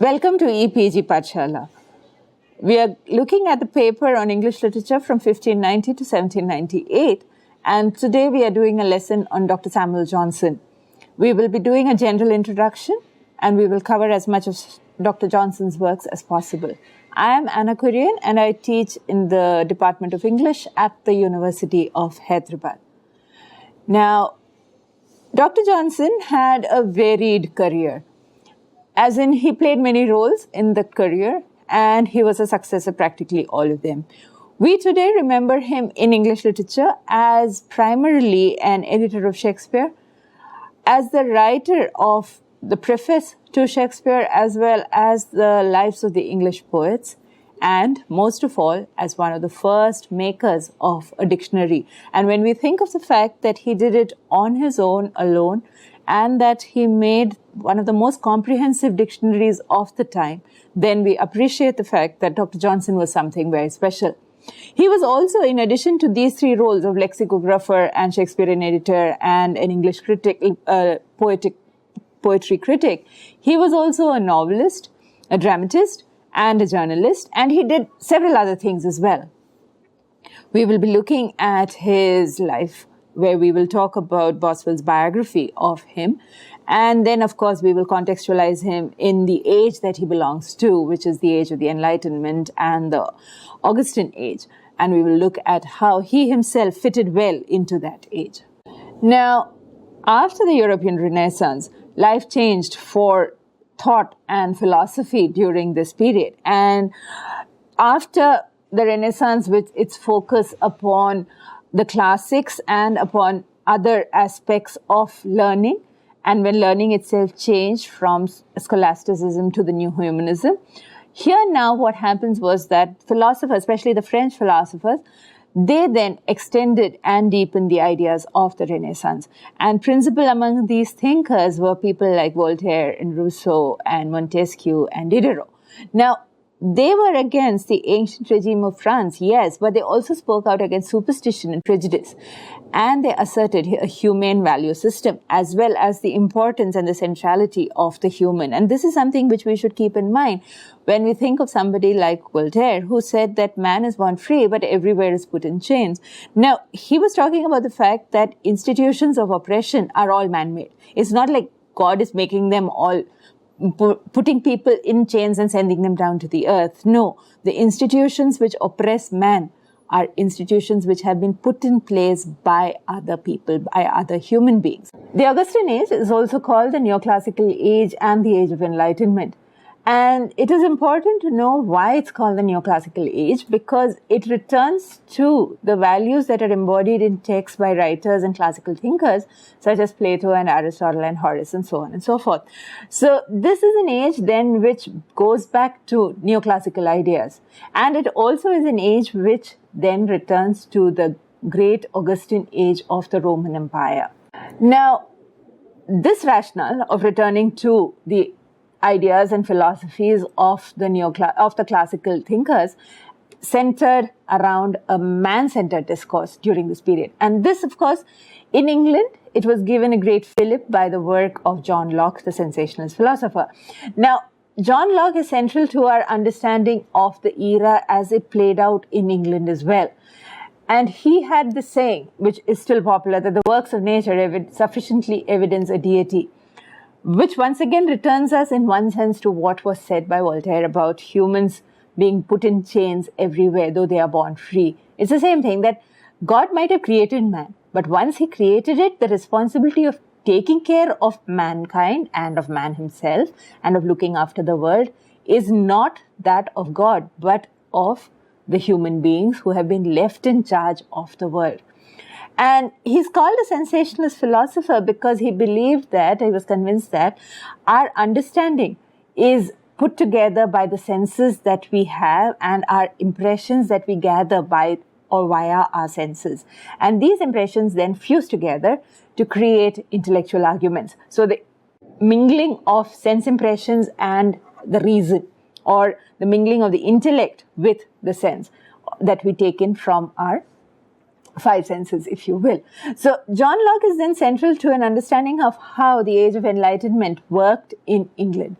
Welcome to EPG Pathshala. We are looking at the paper on English literature from 1590 to 1798, and today we are doing a lesson on Dr. Samuel Johnson. We will be doing a general introduction, and we will cover as much of Dr. Johnson's works as possible. I am Anna Kurian, and I teach in the Department of English at the University of Hyderabad. Now, Dr. Johnson had a varied career. As in, he played many roles in the career, and he was a success at practically all of them. We today remember him in English literature as primarily an editor of Shakespeare, as the writer of the Preface to Shakespeare, as well as the lives of the English poets, and most of all, as one of the first makers of a dictionary. And when we think of the fact that he did it on his own, alone, and that he made one of the most comprehensive dictionaries of the time, then we appreciate the fact that Dr. Johnson was something very special. He was also, in addition to these three roles of lexicographer and Shakespearean editor and an English critic, poetry critic, he was also a novelist, a dramatist, and a journalist, and he did several other things as well. We will be looking at his life, where we will talk about Boswell's biography of him. And then, of course, we will contextualize him in the age that he belongs to, which is the age of the Enlightenment and the Augustan Age. And we will look at how he himself fitted well into that age. Now, after the European Renaissance, life changed for thought and philosophy during this period. And after the Renaissance, with its focus upon the classics and upon other aspects of learning, and when learning itself changed from scholasticism to the new humanism, here now what happens was that philosophers, especially the French philosophers, they then extended and deepened the ideas of the Renaissance. And principal among these thinkers were people like Voltaire and Rousseau and Montesquieu and Diderot. Now, they were against the ancient regime of France, yes, but they also spoke out against superstition and prejudice. And they asserted a humane value system, as well as the importance and the centrality of the human. And this is something which we should keep in mind when we think of somebody like Voltaire, who said that man is born free, but everywhere is put in chains. Now, he was talking about the fact that institutions of oppression are all man-made. It's not like God is making them all, putting people in chains and sending them down to the earth. No, the institutions which oppress man are institutions which have been put in place by other people, by other human beings. The Augustan Age is also called the Neoclassical Age and the Age of Enlightenment. And it is important to know why it's called the Neoclassical Age, because it returns to the values that are embodied in texts by writers and classical thinkers, such as Plato and Aristotle and Horace and so on and so forth. So this is an age then which goes back to neoclassical ideas. And it also is an age which then returns to the great Augustan age of the Roman Empire. Now, this rationale of returning to the ideas and philosophies of the classical thinkers centered around a man-centered discourse during this period. And this, of course, in England, it was given a great fillip by the work of John Locke, the sensationalist philosopher. Now, John Locke is central to our understanding of the era as it played out in England as well. And he had the saying, which is still popular, that the works of nature sufficiently evidence a deity, which once again returns us in one sense to what was said by Voltaire about humans being put in chains everywhere, though they are born free. It's the same thing, that God might have created man, but once he created it, the responsibility of taking care of mankind and of man himself and of looking after the world is not that of God, but of the human beings who have been left in charge of the world. And he's called a sensationalist philosopher because he believed that, he was convinced that our understanding is put together by the senses that we have and our impressions that we gather by or via our senses. And these impressions then fuse together to create intellectual arguments. So the mingling of sense impressions and the reason, or the mingling of the intellect with the sense that we take in from our five senses, if you will. So John Locke is then central to an understanding of how the Age of Enlightenment worked in England.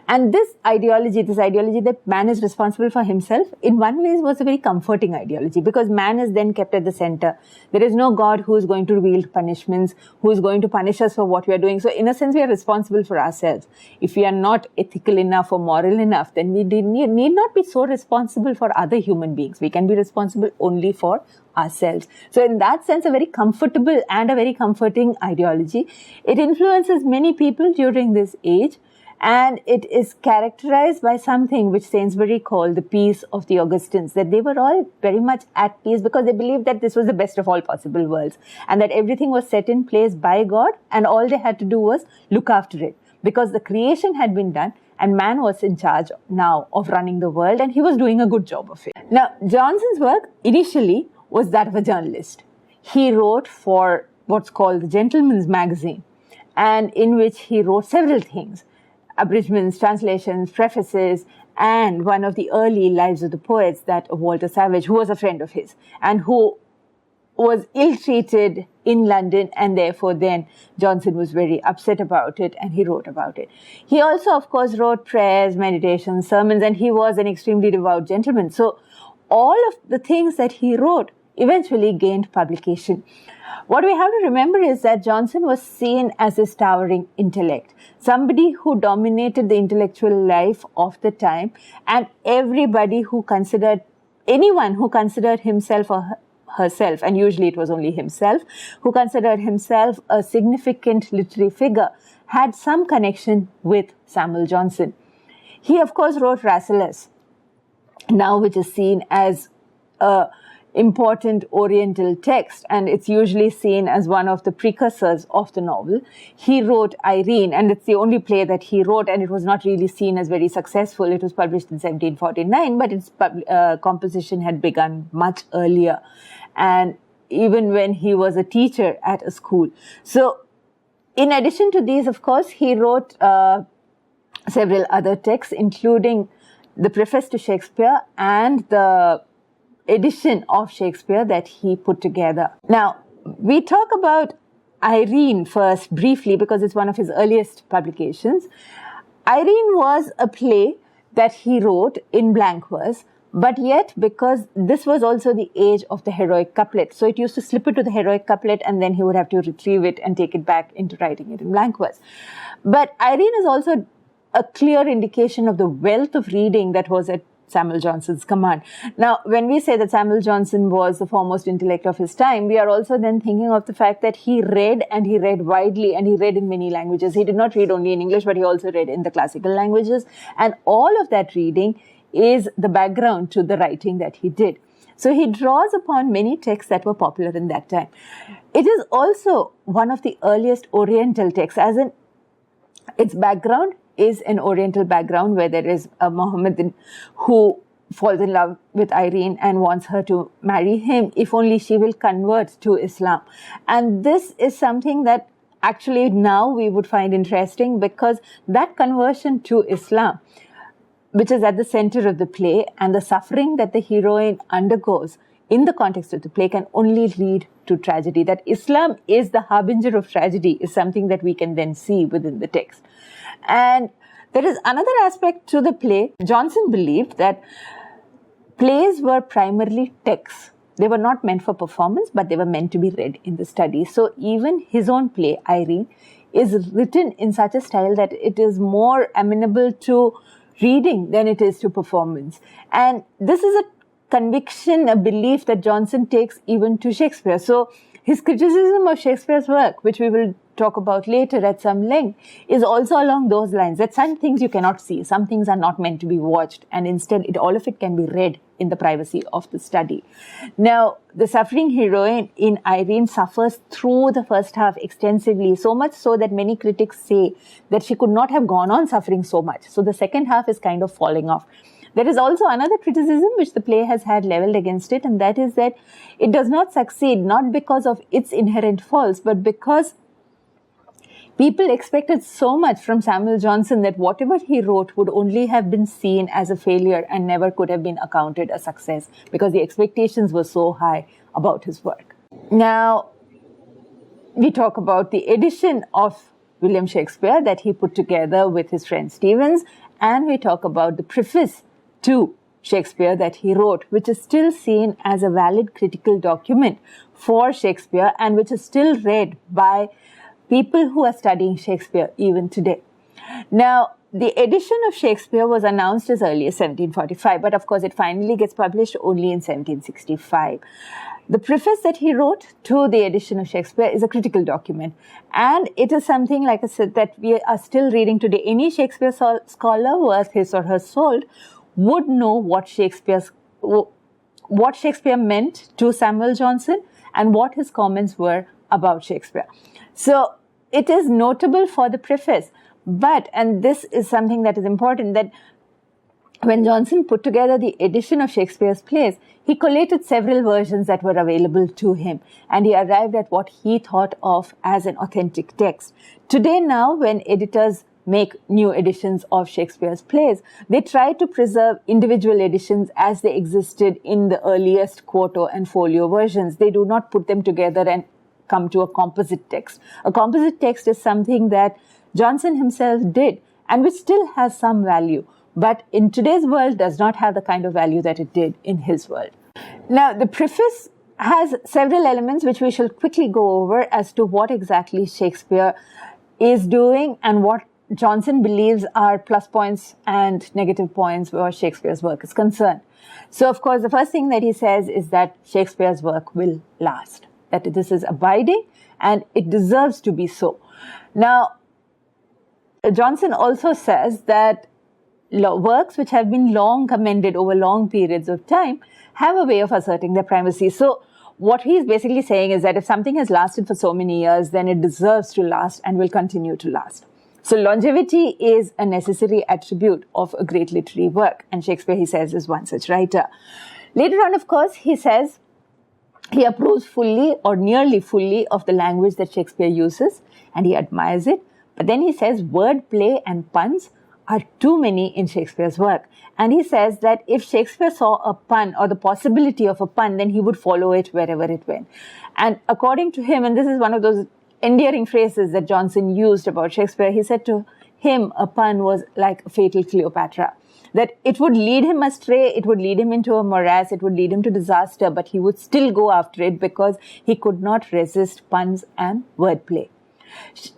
And this ideology that man is responsible for himself, in one way was a very comforting ideology, because man is then kept at the center. There is no God who is going to wield punishments, who is going to punish us for what we are doing. So in a sense, we are responsible for ourselves. If we are not ethical enough or moral enough, then we need not be so responsible for other human beings. We can be responsible only for ourselves. So in that sense, a very comfortable and a very comforting ideology. It influences many people during this age, and it is characterized by something which Sainsbury called the peace of the Augustans, that they were all very much at peace because they believed that this was the best of all possible worlds and that everything was set in place by God and all they had to do was look after it, because the creation had been done and man was in charge now of running the world, and he was doing a good job of it. Now, Johnson's work initially was that of a journalist. He wrote for what's called the Gentleman's Magazine, and in which he wrote several things: abridgments, translations, prefaces, and one of the early Lives of the Poets, that of Walter Savage, who was a friend of his and who was ill-treated in London, and therefore then Johnson was very upset about it and he wrote about it. He also, of course, wrote prayers, meditations, sermons, and he was an extremely devout gentleman. So all of the things that he wrote eventually gained publication. What we have to remember is that Johnson was seen as this towering intellect, somebody who dominated the intellectual life of the time, and anyone who considered himself or herself, and usually it was only himself, who considered himself a significant literary figure, had some connection with Samuel Johnson. He, of course, wrote Rasselas, now which is seen as a important Oriental text, and it's usually seen as one of the precursors of the novel. He wrote Irene, and it's the only play that he wrote, and it was not really seen as very successful. It was published in 1749, but its composition had begun much earlier, and even when he was a teacher at a school. So in addition to these, of course, he wrote several other texts, including the Preface to Shakespeare and the edition of Shakespeare that he put together. Now, we talk about Irene first briefly because it's one of his earliest publications. Irene was a play that he wrote in blank verse, but yet because this was also the age of the heroic couplet, so it used to slip into the heroic couplet and then he would have to retrieve it and take it back into writing it in blank verse. But Irene is also a clear indication of the wealth of reading that was at Samuel Johnson's command. Now, when we say that Samuel Johnson was the foremost intellect of his time, we are also then thinking of the fact that he read, and he read widely, and he read in many languages. He did not read only in English, but he also read in the classical languages. And all of that reading is the background to the writing that he did. So he draws upon many texts that were popular in that time. It is also one of the earliest Oriental texts, as in its background is an Oriental background where there is a Mohammedan who falls in love with Irene and wants her to marry him if only she will convert to Islam. And this is something that actually now we would find interesting, because that conversion to Islam, which is at the center of the play, and the suffering that the heroine undergoes in the context of the play, can only lead to tragedy. That Islam is the harbinger of tragedy is something that we can then see within the text. And there is another aspect to the play. Johnson believed that plays were primarily texts. They were not meant for performance, but they were meant to be read in the study. So even his own play, Irene, is written in such a style that it is more amenable to reading than it is to performance. And this is a conviction, a belief that Johnson takes even to Shakespeare. So his criticism of Shakespeare's work, which we will talk about later at some length, is also along those lines, that some things you cannot see, some things are not meant to be watched, and instead all of it can be read in the privacy of the study. Now, the suffering heroine in Irene suffers through the first half extensively, so much so that many critics say that she could not have gone on suffering so much. So the second half is kind of falling off. There is also another criticism which the play has had leveled against it, and that is that it does not succeed, not because of its inherent faults, but because people expected so much from Samuel Johnson that whatever he wrote would only have been seen as a failure and never could have been accounted a success, because the expectations were so high about his work. Now, we talk about the edition of William Shakespeare that he put together with his friend Stevens, and we talk about the preface to Shakespeare that he wrote, which is still seen as a valid critical document for Shakespeare and which is still read by people who are studying Shakespeare even today. Now, the edition of Shakespeare was announced as early as 1745, but of course it finally gets published only in 1765. The preface that he wrote to the edition of Shakespeare is a critical document. And it is something, like I said, that we are still reading today. Any Shakespeare scholar worth his or her salt would know what Shakespeare meant to Samuel Johnson and what his comments were about Shakespeare. So it is notable for the preface. But, and this is something that is important, that when Johnson put together the edition of Shakespeare's plays, he collated several versions that were available to him, and he arrived at what he thought of as an authentic text. Today now, when editors make new editions of Shakespeare's plays, they try to preserve individual editions as they existed in the earliest quarto and folio versions. They do not put them together and come to a composite text. A composite text is something that Johnson himself did, and which still has some value, but in today's world does not have the kind of value that it did in his world. Now, the preface has several elements which we shall quickly go over as to what exactly Shakespeare is doing and what Johnson believes are plus points and negative points where Shakespeare's work is concerned. So, of course, the first thing that he says is that Shakespeare's work will last, that this is abiding and it deserves to be so. Now, Johnson also says that works which have been long commended over long periods of time have a way of asserting their primacy. So what he's basically saying is that if something has lasted for so many years, then it deserves to last and will continue to last. So longevity is a necessary attribute of a great literary work, and Shakespeare, he says, is one such writer. Later on, of course, he says he approves fully or nearly fully of the language that Shakespeare uses, and he admires it. But then he says wordplay and puns are too many in Shakespeare's work. And he says that if Shakespeare saw a pun or the possibility of a pun, then he would follow it wherever it went. And according to him, and this is one of those endearing phrases that Johnson used about Shakespeare, he said to him a pun was like a fatal Cleopatra. That it would lead him astray, it would lead him into a morass, it would lead him to disaster, but he would still go after it because he could not resist puns and wordplay.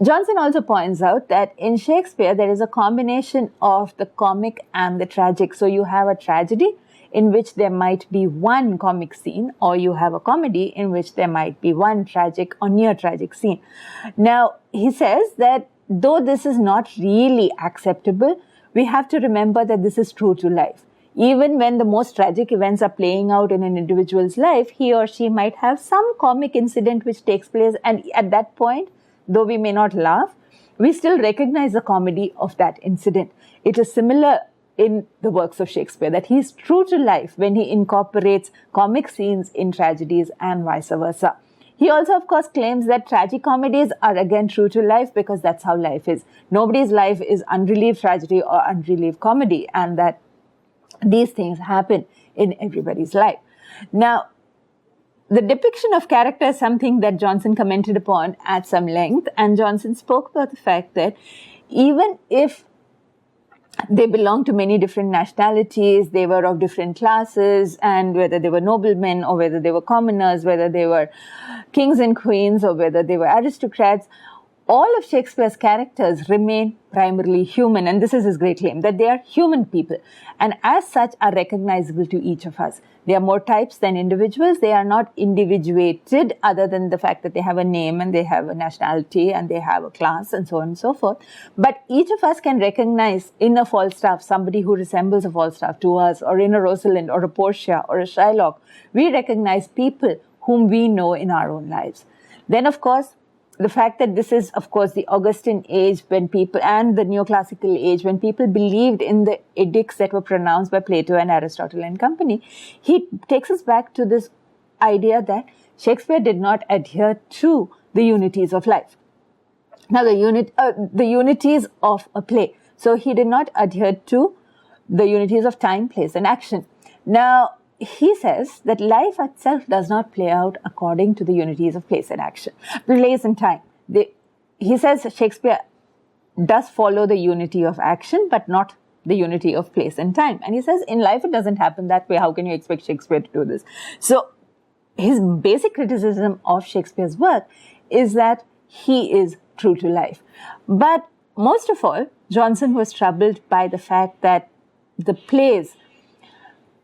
Johnson also points out that in Shakespeare, there is a combination of the comic and the tragic. So you have a tragedy in which there might be one comic scene, or you have a comedy in which there might be one tragic or near tragic scene. Now, he says that though this is not really acceptable, we have to remember that this is true to life. Even when the most tragic events are playing out in an individual's life, he or she might have some comic incident which takes place, and at that point, though we may not laugh, we still recognize the comedy of that incident. It is similar in the works of Shakespeare, that he is true to life when he incorporates comic scenes in tragedies and vice versa. He also, of course, claims that tragicomedies are again true to life because that's how life is. Nobody's life is unrelieved tragedy or unrelieved comedy, and that these things happen in everybody's life. Now, the depiction of character is something that Johnson commented upon at some length, and Johnson spoke about the fact that even if they belonged to many different nationalities, they were of different classes, and whether they were noblemen or whether they were commoners, whether they were kings and queens or whether they were aristocrats, all of Shakespeare's characters remain primarily human. And this is his great claim, that they are human people, and as such are recognizable to each of us. They are more types than individuals. They are not individuated other than the fact that they have a name and they have a nationality and they have a class and so on and so forth. But each of us can recognize in a Falstaff somebody who resembles a Falstaff to us, or in a Rosalind or a Portia or a Shylock. We recognize people whom we know in our own lives. Then, of course, the fact that this is, of course, the Augustan age when people, and the neoclassical age when people believed in the edicts that were pronounced by Plato and Aristotle and company, he takes us back to this idea that Shakespeare did not adhere to the unities of life. Now, the unities of a play. So he did not adhere to the unities of time, place, and action. Now, he says that life itself does not play out according to the unities of place and action, place and time. He says Shakespeare does follow the unity of action, but not the unity of place and time. And he says in life it doesn't happen that way. How can you expect Shakespeare to do this? So his basic criticism of Shakespeare's work is that he is true to life. But most of all, Johnson was troubled by the fact that the plays,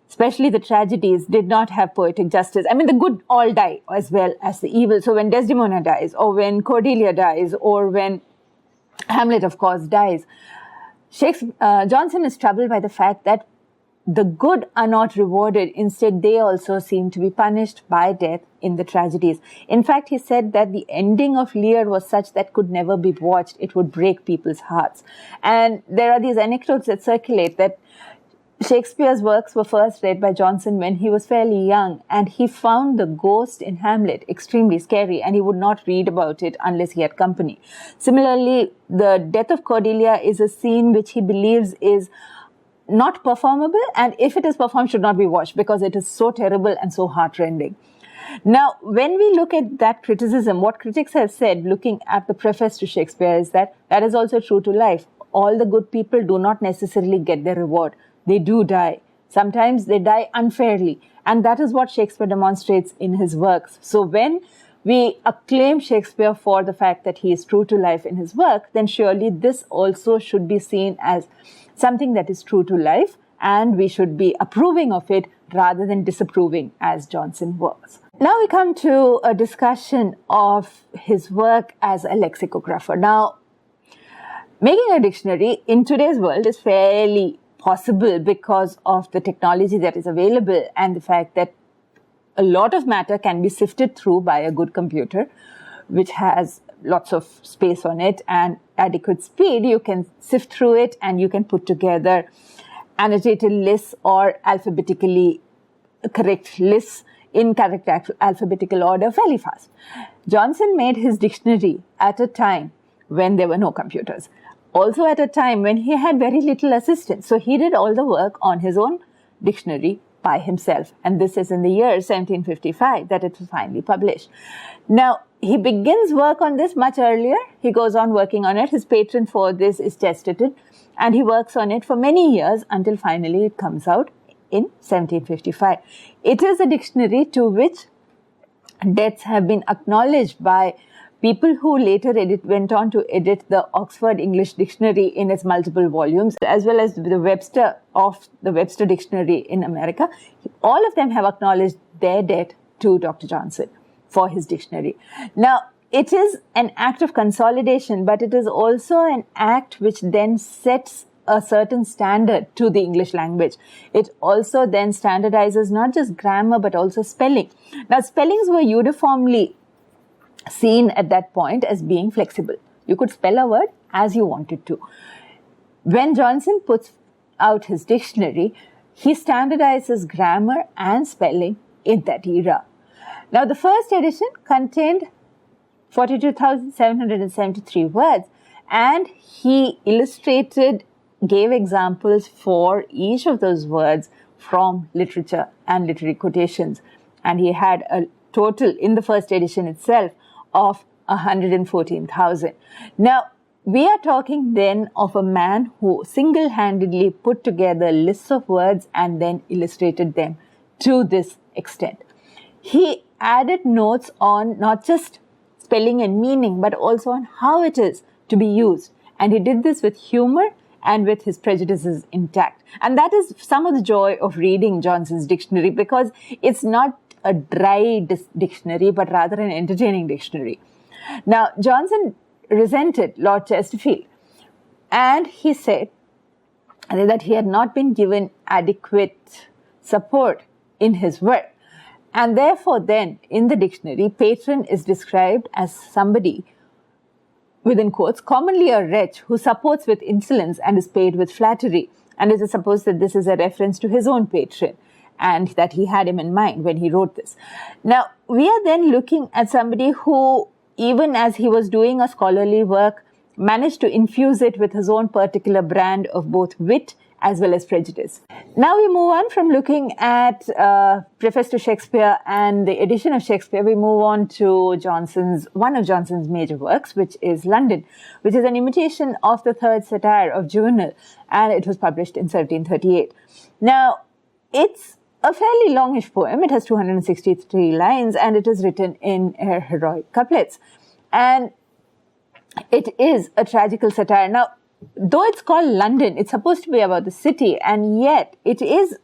especially the tragedies, did not have poetic justice. I mean, the good all die as well as the evil. So when Desdemona dies, or when Cordelia dies, or when Hamlet, of course, dies, Johnson is troubled by the fact that the good are not rewarded. Instead, they also seem to be punished by death in the tragedies. In fact, he said that the ending of Lear was such that could never be watched. It would break people's hearts. And there are these anecdotes that circulate that Shakespeare's works were first read by Johnson when he was fairly young, and he found the ghost in Hamlet extremely scary, and he would not read about it unless he had company. Similarly, the death of Cordelia is a scene which he believes is not performable, and if it is performed, should not be watched because it is so terrible and so heartrending. Now, when we look at that criticism, what critics have said, looking at the preface to Shakespeare, is that is also true to life. All the good people do not necessarily get their reward. They do die. Sometimes they die unfairly. And that is what Shakespeare demonstrates in his works. So when we acclaim Shakespeare for the fact that he is true to life in his work, then surely this also should be seen as something that is true to life, and we should be approving of it rather than disapproving as Johnson was. Now we come to a discussion of his work as a lexicographer. Now, making a dictionary in today's world is fairly possible because of the technology that is available and the fact that a lot of matter can be sifted through by a good computer, which has lots of space on it and adequate speed. You can sift through it and you can put together annotated lists or alphabetically correct lists in correct alphabetical order fairly fast. Johnson made his dictionary at a time when there were no computers. Also at a time when he had very little assistance. So he did all the work on his own dictionary by himself. And this is in the year 1755 that it was finally published. Now, he begins work on this much earlier. He goes on working on it. His patron for this is Chesterton. And he works on it for many years until finally it comes out in 1755. It is a dictionary to which deaths have been acknowledged by people who later went on to edit the Oxford English Dictionary in its multiple volumes, as well as the Webster Dictionary in America. All of them have acknowledged their debt to Dr. Johnson for his dictionary. Now, it is an act of consolidation, but it is also an act which then sets a certain standard to the English language. It also then standardizes not just grammar, but also spelling. Now, spellings were uniformly seen at that point as being flexible. You could spell a word as you wanted to. When Johnson puts out his dictionary, he standardizes grammar and spelling in that era. Now, the first edition contained 42,773 words, and he gave examples for each of those words from literature and literary quotations. And he had a total in the first edition itself of 114,000. Now, we are talking then of a man who single-handedly put together lists of words and then illustrated them to this extent. He added notes on not just spelling and meaning, but also on how it is to be used. And he did this with humor and with his prejudices intact. And that is some of the joy of reading Johnson's dictionary, because it's not a dry dictionary, but rather an entertaining dictionary. Now, Johnson resented Lord Chesterfield, and he said that he had not been given adequate support in his work. And therefore, then, in the dictionary, patron is described as somebody, within quotes, commonly a wretch who supports with insolence and is paid with flattery. And it is supposed that this is a reference to his own patron, and that he had him in mind when he wrote this. Now, we are then looking at somebody who, even as he was doing a scholarly work, managed to infuse it with his own particular brand of both wit as well as prejudice. Now we move on from looking at Preface to Shakespeare and the edition of Shakespeare. We move on to one of Johnson's major works, which is London, which is an imitation of the third satire of Juvenal, and it was published in 1738. Now, it's a fairly longish poem. It has 263 lines, and it is written in heroic couplets. And it is a tragical satire. Now, though it's called London, it's supposed to be about the city, and yet it is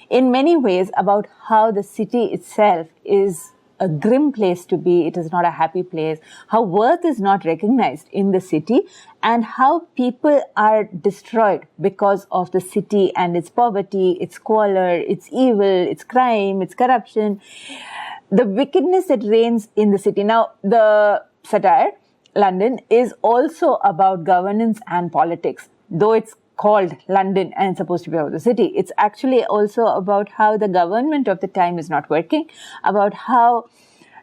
in many ways about how the city itself is a grim place to be. It is not a happy place, how worth is not recognized in the city, and how people are destroyed because of the city and its poverty, its squalor, its evil, its crime, its corruption, the wickedness that reigns in the city. Now, the satire London is also about governance and politics. Though it's called London and it's supposed to be about the city, it's actually also about how the government of the time is not working, about how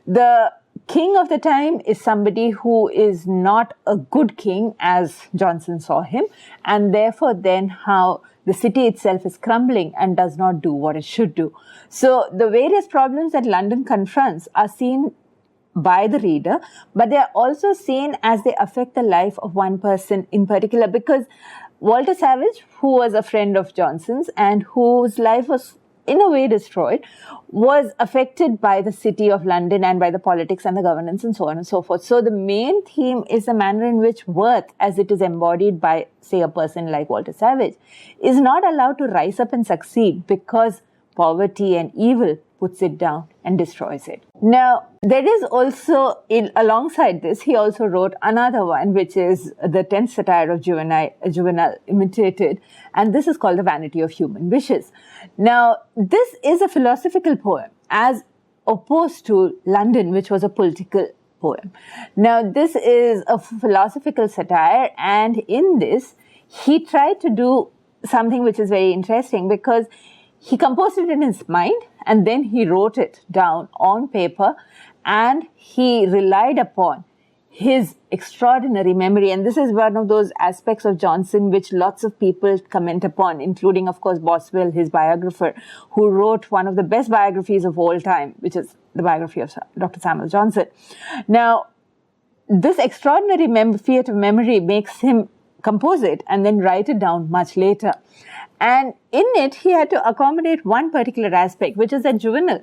the king of the time is somebody who is not a good king as Johnson saw him, and therefore then how the city itself is crumbling and does not do what it should do. So the various problems that London confronts are seen by the reader, but they are also seen as they affect the life of one person in particular, because Walter Savage, who was a friend of Johnson's and whose life was in a way destroyed, was affected by the city of London and by the politics and the governance and so on and so forth. So the main theme is the manner in which worth, as it is embodied by, say, a person like Walter Savage, is not allowed to rise up and succeed because poverty and evil puts it down and destroys it. Now, there is also, alongside this, he also wrote another one, which is the 10th satire of Juvenal imitated, and this is called The Vanity of Human Wishes. Now, this is a philosophical poem, as opposed to London, which was a political poem. Now, this is a philosophical satire, and in this, he tried to do something which is very interesting, because he composed it in his mind and then he wrote it down on paper, and he relied upon his extraordinary memory. And this is one of those aspects of Johnson which lots of people comment upon, including, of course, Boswell, his biographer, who wrote one of the best biographies of all time, which is the biography of Dr. Samuel Johnson. Now, this extraordinary feat of memory makes him compose it and then write it down much later. And in it, he had to accommodate one particular aspect, which is that Juvenal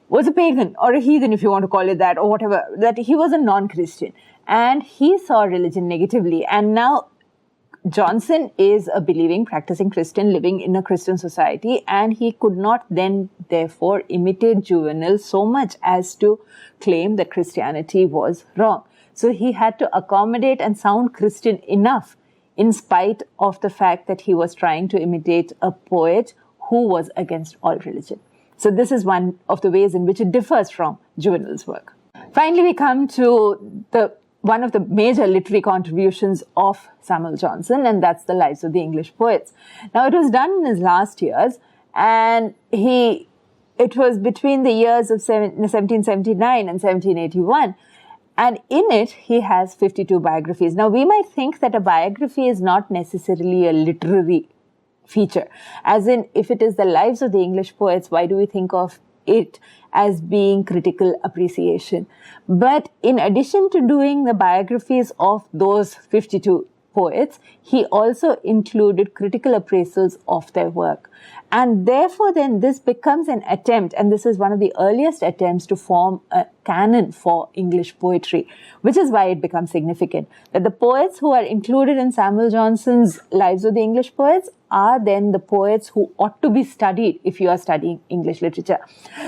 was a pagan or a heathen, if you want to call it that, or whatever, that he was a non-Christian. And he saw religion negatively. And now Johnson is a believing, practicing Christian living in a Christian society, and he could not then, therefore, imitate Juvenal so much as to claim that Christianity was wrong. So he had to accommodate and sound Christian enough, in spite of the fact that he was trying to imitate a poet who was against all religion. So this is one of the ways in which it differs from Juvenal's work. Finally, we come to one of the major literary contributions of Samuel Johnson, and that's the Lives of the English Poets. Now, it was done in his last years, and it was between the years of 1779 and 1781. And in it, he has 52 biographies. Now, we might think that a biography is not necessarily a literary feature. As in, if it is the lives of the English poets, why do we think of it as being critical appreciation? But in addition to doing the biographies of those 52 poets, he also included critical appraisals of their work. And therefore, then this becomes an attempt, and this is one of the earliest attempts to form a canon for English poetry, which is why it becomes significant, that the poets who are included in Samuel Johnson's Lives of the English Poets are then the poets who ought to be studied if you are studying English literature.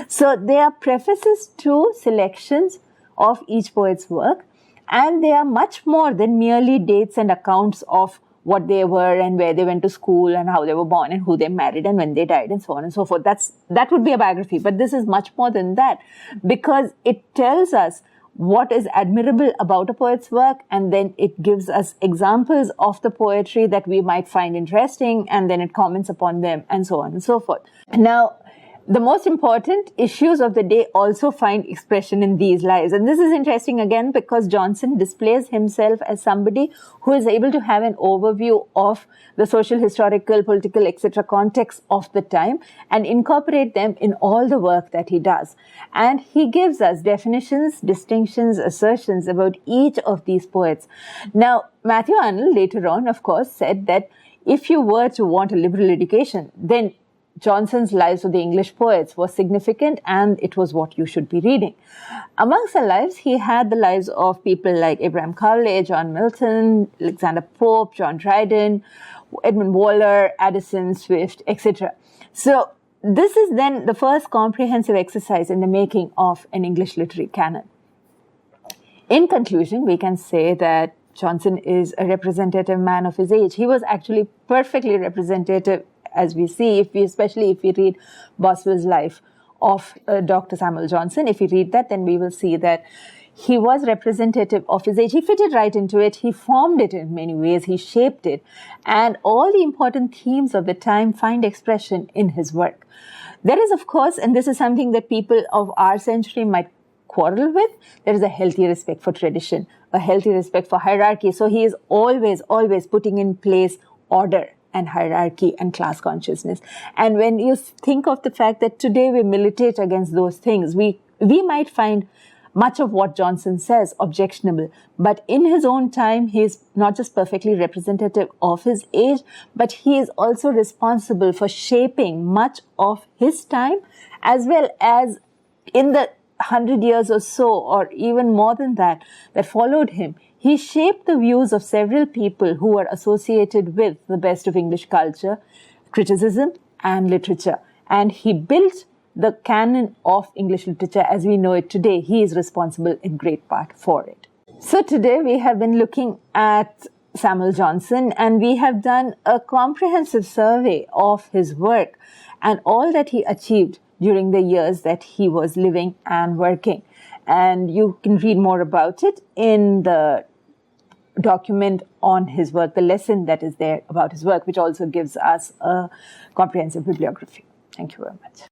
So they are prefaces to selections of each poet's work, and they are much more than merely dates and accounts of what they were and where they went to school and how they were born and who they married and when they died and so on and so forth. That would be a biography, but this is much more than that, because it tells us what is admirable about a poet's work, and then it gives us examples of the poetry that we might find interesting, and then it comments upon them and so on and so forth. Now, the most important issues of the day also find expression in these lives. And this is interesting again because Johnson displays himself as somebody who is able to have an overview of the social, historical, political, etc. context of the time and incorporate them in all the work that he does. And he gives us definitions, distinctions, assertions about each of these poets. Now, Matthew Arnold later on, of course, said that if you were to want a liberal education, then Johnson's Lives of the English Poets was significant and it was what you should be reading. Amongst the lives, he had the lives of people like Abraham Cowley, John Milton, Alexander Pope, John Dryden, Edmund Waller, Addison, Swift, etc. So this is then the first comprehensive exercise in the making of an English literary canon. In conclusion, we can say that Johnson is a representative man of his age. He was actually perfectly representative, as we see, especially if we read Boswell's life of Dr. Samuel Johnson. If we read that, then we will see that he was representative of his age. He fitted right into it. He formed it in many ways. He shaped it. And all the important themes of the time find expression in his work. There is, of course, and this is something that people of our century might quarrel with, there is a healthy respect for tradition, a healthy respect for hierarchy. So he is always putting in place order and hierarchy and class consciousness. And when you think of the fact that today we militate against those things, we might find much of what Johnson says objectionable. But in his own time, he is not just perfectly representative of his age, but he is also responsible for shaping much of his time, as well as in the 100 years or so, or even more than that followed him. He shaped the views of several people who were associated with the best of English culture, criticism, and literature. And he built the canon of English literature as we know it today. He is responsible in great part for it. So today we have been looking at Samuel Johnson, and we have done a comprehensive survey of his work and all that he achieved during the years that he was living and working. And you can read more about it in the document on his work, the lesson that is there about his work, which also gives us a comprehensive bibliography. Thank you very much.